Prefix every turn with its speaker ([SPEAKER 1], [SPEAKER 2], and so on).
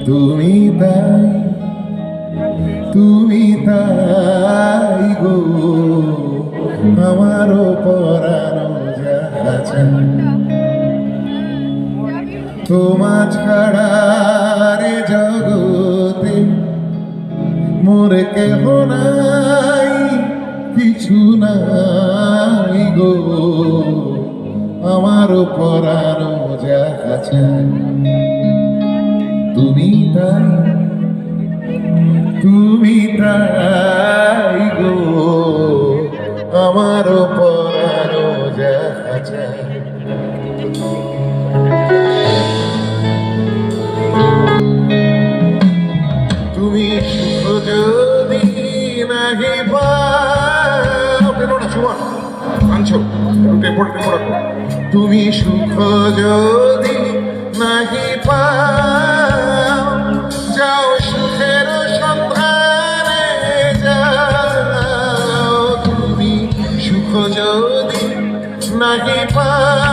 [SPEAKER 1] তুমি তাই, তুমি তাই গো আমারও পরানো যাচ্ছে তোমা ছাড়া রে জগতে মোর কেহ নাই, কিছু নাই গো আমারও পরানো যাচ্ছে তুমি তাই, তুমি তাই গো আমারও পরানো যাচ্ছে তুমি সুখ যদি নাহি পাও, আনছো তুমি সুখ যদি নাহি পাও, যাও সুখের সন্ধানে যাও। তুমি সুখ যদি নাহি পাও,